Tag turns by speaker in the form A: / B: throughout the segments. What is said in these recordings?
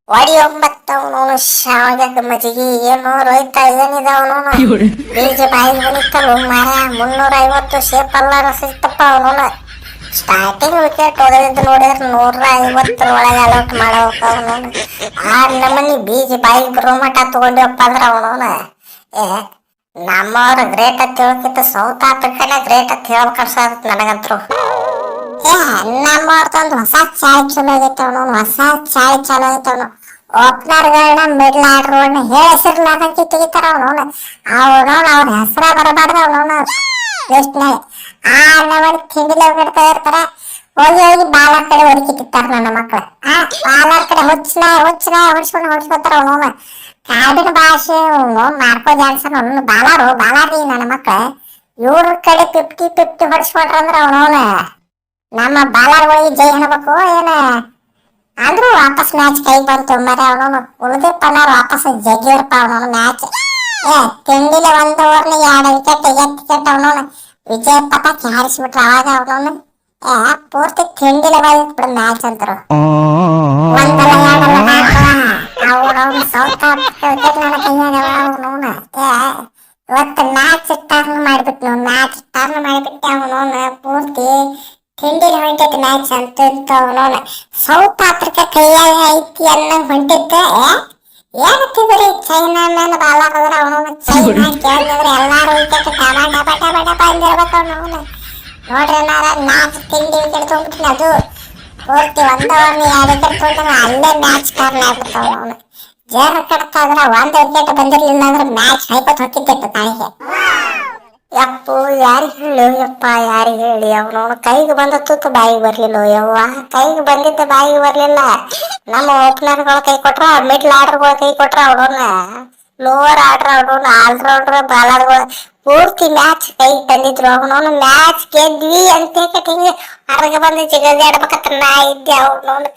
A: ಒಡಿ ಒಂಬತ್ತವನು ಶಾವಗದ ಮಜ್ಜಿಗೆ ಏನು ರೋಯ್ತ ಏನಿದಾವನು ಬೀಜ ಬಾಯಿ ಬನಿತ್ತಲು ಮರ 350 ಶೇಪ್ ಅಲ್ಲ ಸಿಕ್ತಪ್ಪ ಅವನು ಸ್ಟಾರ್ಟಿಂಗ್ ವಿಕೆಟ್ ಹೊಡೆದಿದ್ದು ನೋಡಿದ್ರೆ 150 ಒಳಗೆ ಅಲೌಟ್ ಮಾಡಬೇಕು ಅವನು ಆ ನಮ್ಮನಿ ಬೀಜ ಬಾಯಿ ಬರೋ ಮಟ್ಟ ತಗೊಂಡಿವಪ್ಪ ಅಂದ್ರೆ ಅವನು ಏ ನಮ್ಮವ್ರ ಗ್ರೇಟ್ ಅಂತ ಹೇಳ್ಕಿತ್ತು ಸೌತ್ ಆಫ್ರಿಕಾನೇ ಗ್ರೇಟ್ ಅಂತ ಹೇಳ್ಬೇಕನ್ಸತ್ ನನಗಂತರು ಏ ನಮ್ಮವ್ರದೊಂದು ಹೊಸ ಚಾಳಿ ಚಲೋ ಆಗೈತೆ ಅವನು ಹೊಸ ಚಾಳಿ ಚಲೋ ಆಗೈತೆ ಅವನು ಓಪನರ್ಗಳನ್ನ ಮಿಡ್ಲ್ ಆರ್ಡರ್ಗಳನ್ನ ಹೆಸರ್ಲಾದಂಗೆ ತೆಗಿತಾರ ಅವನು ಅವ್ರ ಹೆಸರ ಬರಬಾರ್ದು ಅವನು ಲಿಸ್ಟ್ನಾಗ ಆ ನಮ್ಮಲ್ಲಿ ತಿಂಡಿಲೆ ಬಿಡ್ತಾ ಇರ್ತಾರೆ ಹೋಗಿ ಹೋಗಿ ಬಾಲರ್ ಕಡೆ ಹೊಡಿಕಿತ್ತಿರ್ತಾರ ನನ್ನ ಮಕ್ಕಳು ಆ ಬಾಲರ್ ಕಡೆ ಹುಚ್ಚನ ಹೊಡ್ಸ್ಕೊತಾರ ಅವನು ಕಾಡಿನ ಭಾಷೆ ಮಾರ್ಕೋ ಜಾನ್ಸನ್ ಅವನು ಬಾಲಾರಿ ನನ್ನ ಮಕ್ಕಳು ಇವ್ರ ಕಡೆ 50-50 ಹೊಡ್ಸ್ಕೊಟ್ರಂದ್ರ ಅವನವನ ನಮ್ಮ ಬಾಲರ್ಗಳಿಗೆ ಜೈ ಅನ್ಬೇಕು ಏನ ಅಂದ್ರೂ ವಾಪಸ್ ಮ್ಯಾಚ್ ಕೈ ಬಂತು ಮರ ಅವನು ಉಳಿದ ಪನ್ನಾರ ವಾಪಸ್ ಜಗ್ಗಿರ್ಪ ಅವನು ಮ್ಯಾಚ್ ಏ ತಿಂಡಿಲೆ 1 ಓವರ್ನಿಗೆ 2 ವಿಕೆಟ್ ಎತ್ತಿಕೆಟ್ ಅವನು ವಿಜಯ ಪತಾಕಿ ಹಾರಿಸ್ಬಿಟ್ರ ಅವಾಗ ಅವನು ಏ ಪೂರ್ತಿ ತಿಂಡಿಲೆ ಬಿಡ ಮ್ಯಾಚ್ ಅಂತರು ಒಂದಲ್ಲ ಎರಡಲ್ಲ ಅವ್ನು ಸೌತ್ ಆಫ್ರಿಕಾ ವಿಕೆಟ್ ನನ್ನ ಕೈಯಾಗ ಅವನು ಏ ಇವತ್ತು ಮ್ಯಾಚ್ ಟರ್ನ್ ಮಾಡಿಬಿಟ್ಟು ಅವನು ಪೂರ್ತಿ ತಿಂಡಿನ ಹೊಂಟೈತಿ ಮ್ಯಾಚ್ ಅಂತ ಅವನು ಸೌತ್ ಆಫ್ರಿಕಾ ಕೈಯಾಗ ಐತಿ ಅನ್ನೋ ಹೊಂಟಿದ್ದೆ ಏನತ್ತಿದ್ರಿ ಚೈನಾ ಮೇಲೆ ಬಾಲಾರ ಅವನು ಚೈನಾ ಕೇಳಿದ್ರೆ ಎಲ್ಲಾರು ವಿಕೆಟ್ ಡಬ ಅಂದಿರ್ಬೇಕು ಅವನು ನೋಡ್ರಿ ಮ್ಯಾಚ್ ತಿಂಡಿ ವಿಕೆಟ್ ತೊಗೊಂಡ್ಬಿಟ್ಟಿನ ಅದು ಪೂರ್ತಿ 1 ಓವರ್ನ 2 ವಿಕೆಟ್ ತೊಗೊಂಡ್ರೆ ಅಲ್ಲೇ ಮ್ಯಾಚ್ ಟರ್ನ್ ಆಗ್ಬಿಡ್ತಾವ ಅವನು ಜೇರ್ ಕಟ್ತಾ ಇದ್ರೆ 1 ವಿಕೆಟ್ ಬಂದಿರ್ಲಿಲ್ಲ ಅಂದ್ರೆ ಮ್ಯಾಚ್ ಹೈಪತ್ ಹೊಕ್ಕಿದ್ದಿತ್ತು ತಾಯಿಗೆ ಯಪ್ಪು ಯಾರಿಗೆ ಹೇಳು ಯಪ್ಪ ಯಾರಿಗೆ ಹೇಳಿ ಅವನು ಕೈಗೆ ಬಂದ ತುತ್ತು ಬಾಯಿಗೆ ಬರ್ಲಿಲ್ಲ ಯವ್ವ ಕೈಗೆ ಬಂದಿದ್ದ ಬಾಯಿಗೆ ಬರ್ಲಿಲ್ಲ ನಮ್ಮ ಓಪನರ್ಗಳು ಕೈ ಕೊಟ್ರ ಮಿಡ್ಲ್ ಆರ್ಡರ್ಗಳು ಕೈ ಕೊಟ್ರ ಅವನವನ್ನ ಲೋವರ್ ಆರ್ಡರ್ ಅವನವನ್ನ ಆಲ್ರೌಂಡರ್ ಬಾಲರ್ಗಳು ಪೂರ್ತಿ ಮ್ಯಾಚ್ ಕೈ ತಂದಿದ್ರು ಅವನವನ್ನ ಮ್ಯಾಚ್ ಗೆದ್ವಿ ಅಂತ ಹಿಂಗೆ ಹೊರಗೆ ಬಂದು ಜಿಗದಾಡ್ಬೇಕಂತ ನಾ ಇದ್ದೆ ಅವನವನ್ನ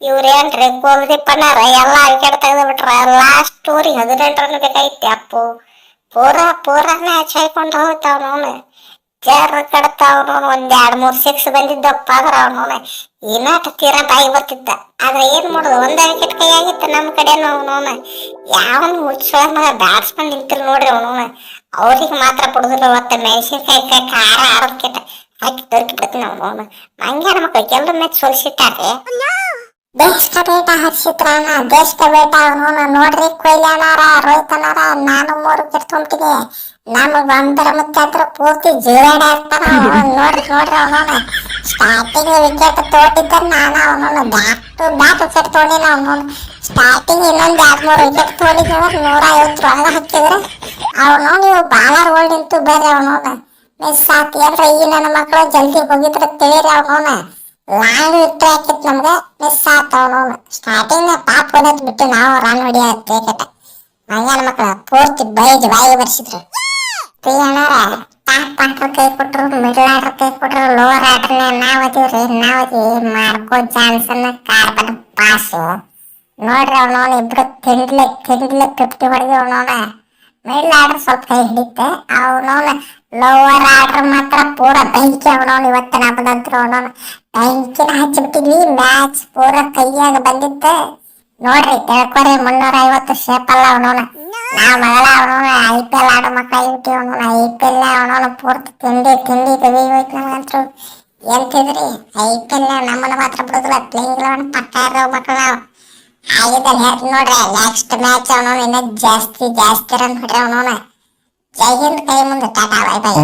A: ಇವ್ರೇನ್ರಿ ಗೋಲ್ದೀಪನಾರ ಎಲ್ಲ ವಿಕೆಟ್ ತೆಗೆದು ಬಿಟ್ರ ಲಾಸ್ಟ್ ಓವರಿಗೆ 18 ರನ್ ಬೇಕಾಗಿತ್ತು ಅಪ್ಪು ಪೂರ ಮ್ಯಾಚ್ ಹಾಯ್ಕೊಂಡು ಹೋಗ್ತಾವನವನು ಜರ್ ಕಡತಾವನವನು 1-2-3 ಸಿಕ್ಸ್ ಬಂದಿದ್ದಪ್ಪ ಆದ್ರ ಅವನವನು ಏನಾಟ ತೀರಾ ಬಾಯಿ ಬರ್ತಿದ್ದ ಆದ್ರೆ ಏನ್ ಮಾಡೋದು 1 ವಿಕೆಟ್ ಕೈ ಆಗಿತ್ತು ನಮ್ಮ ಕಡೆನೂ ಅವನವನು ಯಾವನು ಹುಚ್ಚ ಮಗ ಬ್ಯಾಟ್ಸ್ಮನ್ ನಿಂತಿಲ್ಲ ನೋಡ್ರಿ ಅವನವನು ಅವ್ರಿಗೆ ಮಾತ್ರ ಕೊಡುದಿಲ್ಲ ಅವತ್ತ ಮೆಣಸಿನ್ಕಾಯಿ ಖಾರ 6 ವಿಕೆಟ್ ಹಾಕಿ ದೊರಕಿ ಬಿಡ್ತೀನಿ ಅವನವನು ಮಂಗ್ಯಾನ ಮಕ್ಕಳು ಎಲ್ಲ ಮ್ಯಾಚ್ ಸೋಲಿಸಿಟ್ಟಾರೆ ದೇಶ का बेटा हर्षित राणा देश का बेटा ಅವನು ನೋಡ್ರಿ ಕೊಹ್ಲಿ ಅನಾರ ರೋಹಿತ್ ಅನಾರ ನಾನು 3 ವಿಕೆಟ್ ತೊಗೊಂಡಿನಿ ನಮಗ 1 ಮುಖ್ಯ ಪೂರ್ತಿ ಜೀವನ ಆಗ್ತಾರ ನೋಡ್ರಿ ಅವನು ಸ್ಟಾರ್ಟಿಂಗ್ ವಿಕೆಟ್ ತೋಟಿದ್ದ ನಾನು ಅವನು ಬ್ಯಾಕ್ ಟು ಬ್ಯಾಕ್ ವಿಕೆಟ್ ತೊಗೊಂಡಿನ ಅವನು ಸ್ಟಾರ್ಟಿಂಗ್ ಇನ್ನೊಂದು 2-3 ವಿಕೆಟ್ ತೊಗೊಂಡಿದ್ರೆ 150 ಒಳಗೆ ಹಾಕಿದ್ರೆ ಅವನು ನೀವು ಬಾಲರ್ ಓಲ್ಡ್ ನಿಂತು ಬೇರೆ ಅವನು ಮಿಸ್ ಆತಿ ಅಂದ್ರೆ ಈ ನನ್ನ ಮಕ್ಕಳು ಜಲ್ದಿ ಹೋಗಿದ್ರೆ ತಿಳಿರಿ ಅವನು ಲಾಂಗ್ ವಿಕ್ಟ್ರಿ ಹಾಕಿತ್ತು ನಮ್ಗೆ ಮಿಸ್ ಆತವನು ಸ್ಟಾರ್ಟಿಂಗ್ ಪಾಪ್ ಓದೋದ್ ಬಿಟ್ಟು ನಾವು ರನ್ ಹೊಡಿಯೋದು ಕ್ರಿಕೆಟ್ ಮಂಗ್ಯಾನ ಮಕ್ಕಳು ಪೂರ್ತಿ ಬಾಯಿ ಬರ್ಸಿದ್ರು ಪ್ರಿಯಣ್ಣರ ಟಾಪ್ ಆರ್ಡರ್ ಕೈ ಕೊಟ್ರು ಮಿಡಲ್ ಆರ್ಡರ್ ಕೈ ಕೊಟ್ರು ಲೋವರ್ ಆರ್ಡರ್ನ ನಾವದೀವಿ ಮಾರ್ಕೋ ಜಾನ್ಸನ್ ಕಾರ್ಬನ್ ಪಾಸ್ ನೋಡ್ರಿ ಅವನವನು ಇಬ್ರು ತಿಂಡ್ಲೆ 50 ಹೊಡೆದು ಅವನವನ ಮಿಡಲ್ ಆರ್ಡರ್ ಸ್ವಲ್ಪ ಕೈ ಹಿಡಿತೆ ಅವನವನ ಲೋವರ್ ಆರ್ಡರ್ ಮಾತ್ರ ಪೂರ ಬೆಂಕಿ ಅವನವನು ಇವತ್ತು ನಮ್ಮದಂತರು ಅವನವನು ಬೆಂಕಿನ ಹಚ್ಚಿಬಿಟ್ಟಿದ್ವಿ ಮ್ಯಾಚ್ ಪೂರ ಕೈಯಾಗ ಬಂದಿತ್ತು ನೋಡ್ರಿ ತಿಳ್ಕೊರಿ 350 ಶೇಪ್ ಅಲ್ಲ ಅವನವನು ನಾವು ಮಗಳ ಅವನವನು IPL ಆಡೋ ಮಕ್ಕಳು ಆಗಿಬಿಟ್ಟಿವಿ ಅವನವನು IPL ಅವನವನು ಪೂರ್ತಿ ತಿಂಡಿ ಹೋಯ್ತು ನಮಗಂತರು ಎಂತಿದ್ರಿ IPL ನಮ್ಮನ್ನ ಮಾತ್ರ ಬಿಡುದಿಲ್ಲ ಪ್ಲೇಯಿಂಗ್ 11 ಪಕ್ಕ ಇರೋ ಮಕ್ಕಳು ನಾವು ಆಗಿದ್ದಲ್ಲಿ ಹೇಳ್ತೀನಿ ನೋಡ್ರಿ ನೆಕ್ಸ್ಟ್ ಮ್ಯಾಚ್ ಅವನವನು ಇನ್ನೂ ಜಾಸ್ತಿ ರನ್ ಹೊಡ್ರಿ ಅವನವನು ಜೈ ಹಿಂದ್ ಕೈ ಮುಂದೆ ಟಾಟಾ ಬೈ ಬೈ